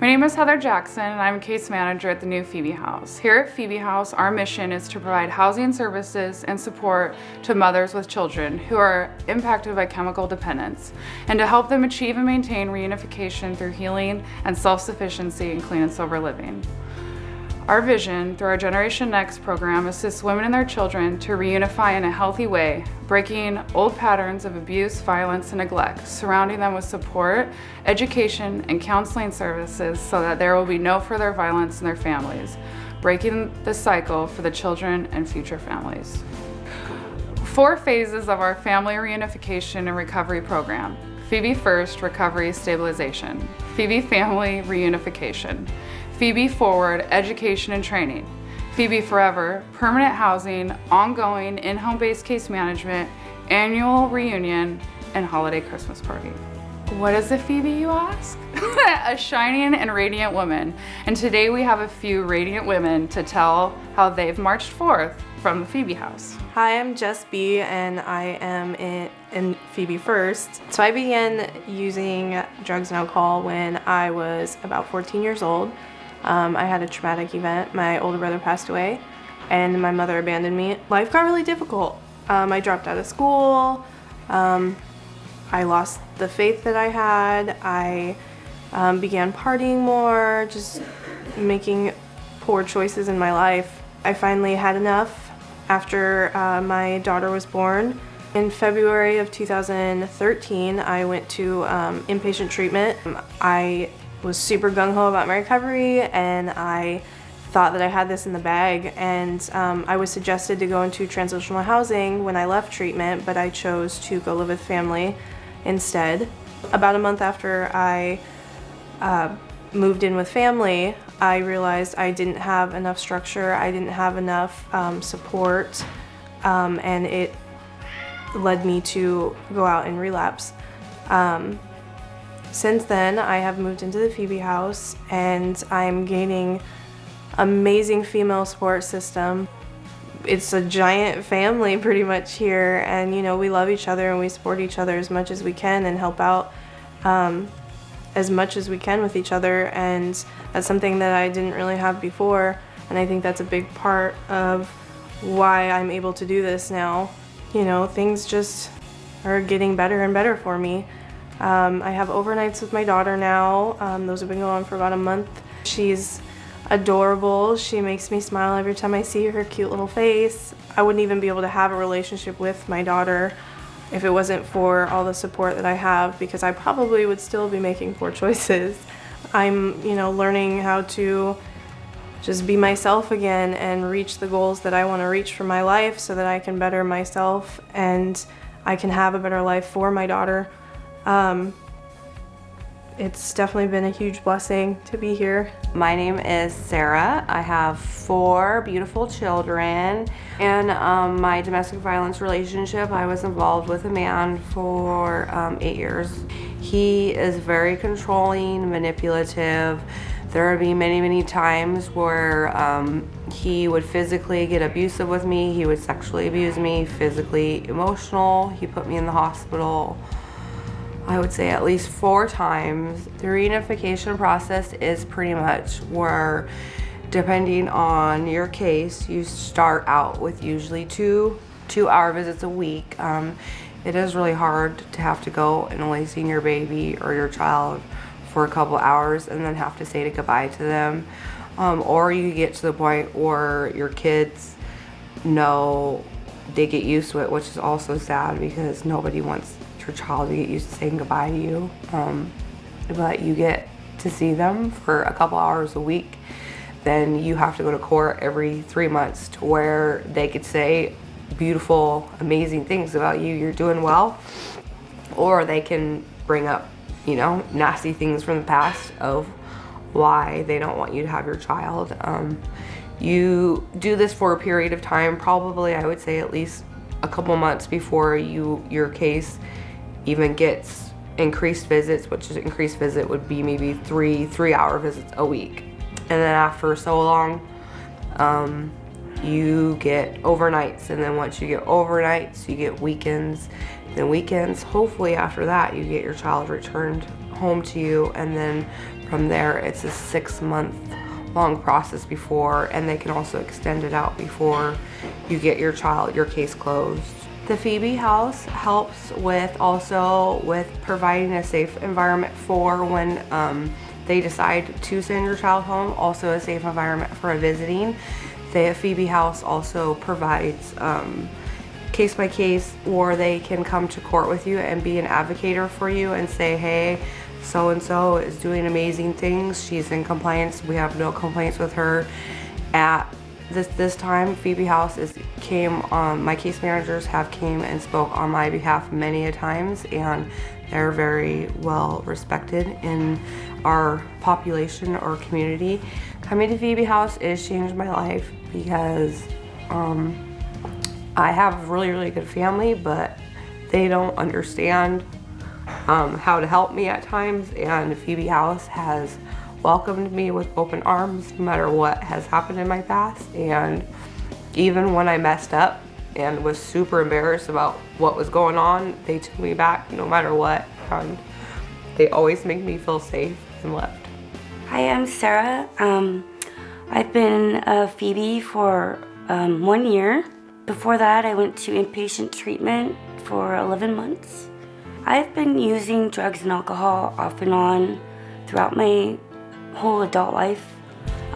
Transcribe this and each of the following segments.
name is Heather Jackson and I'm a case manager at the new Phoebe House. Here at Phoebe House, our mission is to provide housing services and support to mothers with children who are impacted by chemical dependence and to help them achieve and maintain reunification through healing and self-sufficiency in clean and sober living. Our vision through our Generation Next program assists women and their children to reunify in a healthy way, breaking old patterns of abuse, violence, and neglect, surrounding them with support, education, and counseling services so that there will be no further violence in their families, breaking the cycle for the children and future families. 4 phases of our family reunification and recovery program. Phoebe First, Recovery Stabilization. Phoebe Family Reunification. Phoebe Forward, Education and Training. Phoebe Forever, Permanent Housing, Ongoing In-Home-Based Case Management, Annual Reunion, and Holiday Christmas Party. What is a Phoebe, you ask? A shining and radiant woman. And today we have a few radiant women to tell how they've marched forth from the Phoebe House. Hi, I'm Jess B, and I am in Phoebe First. So I began using drugs and alcohol when I was about 14 years old. I had a traumatic event. My older brother passed away and my mother abandoned me. Life got really difficult. I dropped out of school. I lost the faith that I had. I began partying more, just making poor choices in my life. I finally had enough after my daughter was born. In February of 2013, I went to inpatient treatment. I was super gung-ho about my recovery, and I thought that I had this in the bag, and I was suggested to go into transitional housing when I left treatment, but I chose to go live with family instead. About a month after I moved in with family, I realized I didn't have enough structure, I didn't have enough support, and it led me to go out and relapse. Since then, I have moved into the Phoebe House and I'm gaining amazing female support system. It's a giant family pretty much here, and you know, we love each other and we support each other as much as we can and help out as much as we can with each other, and that's something that I didn't really have before, and I think that's a big part of why I'm able to do this now. You know, things just are getting better and better for me. I have overnights with my daughter now. Those have been going on for about a month. She's adorable. She makes me smile every time I see her cute little face. I wouldn't even be able to have a relationship with my daughter if it wasn't for all the support that I have, because I probably would still be making poor choices. I'm, you know, learning how to just be myself again and reach the goals that I want to reach for my life so that I can better myself and I can have a better life for my daughter. It's definitely been a huge blessing to be here. My name is Sarah. I have 4 beautiful children. In my domestic violence relationship, I was involved with a man for 8 years. He is very controlling, manipulative. There would be many times where he would physically get abusive with me. He would sexually abuse me, physically, emotional. He put me in the hospital, I would say at least 4 times. The reunification process is pretty much where, depending on your case, you start out with usually 2-hour visits a week. It is really hard to have to go and only see your baby or your child for a couple hours and then have to say goodbye to them. Or you get to the point where your kids know they get used to it, which is also sad because nobody wants your child to get used to saying goodbye to you. But you get to see them for a couple hours a week. Then you have to go to court every 3 months to where they could say beautiful, amazing things about you, you're doing well. Or they can bring up, you know, nasty things from the past of why they don't want you to have your child. You do this for a period of time, probably I would say at least a couple months before your case even gets increased visits, which is increased visit would be maybe 3-hour visits a week. And then after so long, you get overnights, and then once you get overnights, you get weekends. Then weekends, hopefully after that, you get your child returned home to you, and then from there it's a 6-month long process before, and they can also extend it out before you get your case closed. The Phoebe House helps with providing a safe environment for when they decide to send your child home, also a safe environment for visiting. The Phoebe House also provides case by case, or they can come to court with you and be an advocate for you and say, hey, so and so is doing amazing things, she's in compliance, we have no complaints with her. At this time, Phoebe House my case managers have came and spoke on my behalf many a times, and they're very well respected in our population or community. Coming to Phoebe House has changed my life because I have a really, really good family, but they don't understand how to help me at times, and Phoebe House has welcomed me with open arms no matter what has happened in my past. And even when I messed up and was super embarrassed about what was going on, they took me back no matter what, and they always make me feel safe and loved. Hi, I'm Sarah. I've been a Phoebe for 1 year. Before that, I went to inpatient treatment for 11 months. I've been using drugs and alcohol off and on throughout my whole adult life.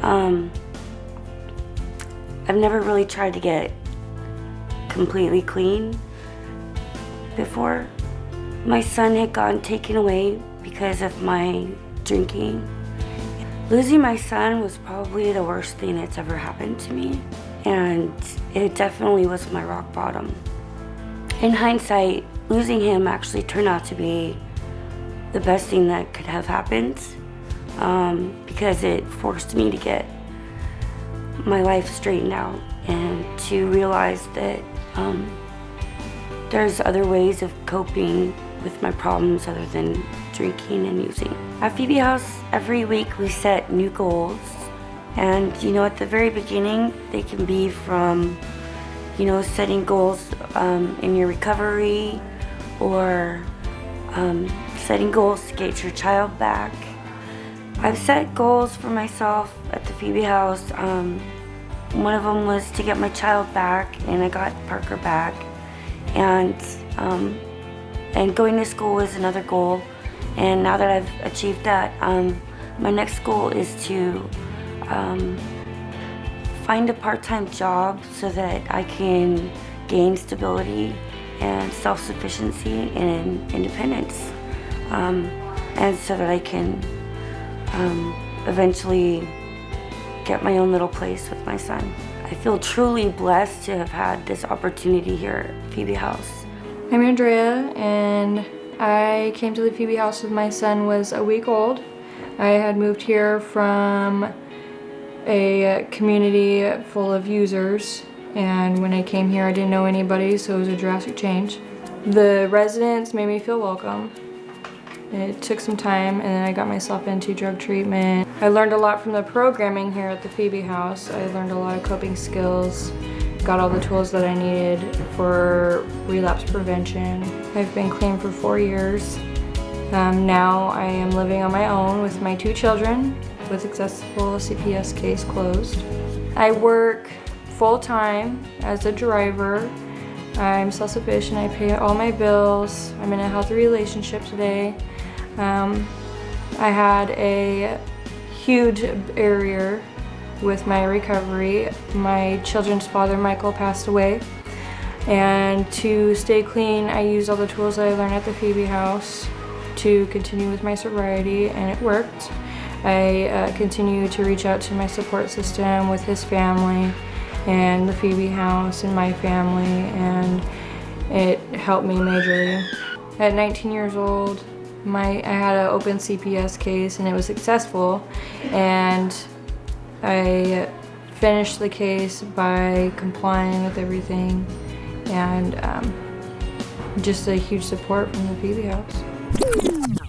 I've never really tried to get completely clean before. My son had gotten taken away because of my drinking. Losing my son was probably the worst thing that's ever happened to me, and it definitely was my rock bottom. In hindsight, losing him actually turned out to be the best thing that could have happened, because it forced me to get my life straightened out and to realize that there's other ways of coping with my problems other than drinking and using. At Phoebe House, every week we set new goals, and at the very beginning they can be from setting goals in your recovery, or setting goals to get your child back. I've set goals for myself at the Phoebe House. One of them was to get my child back, and I got Parker back, and going to school was another goal. And now that I've achieved that, my next goal is to find a part-time job so that I can gain stability and self-sufficiency and independence, and so that I can eventually get my own little place with my son. I feel truly blessed to have had this opportunity here at Phoebe House. I'm Andrea, and I came to the Phoebe House when my son was a week old. I had moved here from a community full of users, and when I came here I didn't know anybody, so it was a drastic change. The residents made me feel welcome. It took some time, and then I got myself into drug treatment. I learned a lot from the programming here at the Phoebe House. I learned a lot of coping skills, got all the tools that I needed for relapse prevention. I've been clean for 4 years. Now I am living on my own with my 2 children with successful CPS case closed. I work full-time as a driver. I'm self-sufficient, I pay all my bills. I'm in a healthy relationship today. I had a huge barrier with my recovery. My children's father, Michael, passed away. And to stay clean, I used all the tools that I learned at the Phoebe House to continue with my sobriety, and it worked. I continue to reach out to my support system with his family and the Phoebe House and my family, and it helped me majorly. At 19 years old, I had an open CPS case, and it was successful, and I finished the case by complying with everything, and just a huge support from the Phoebe House.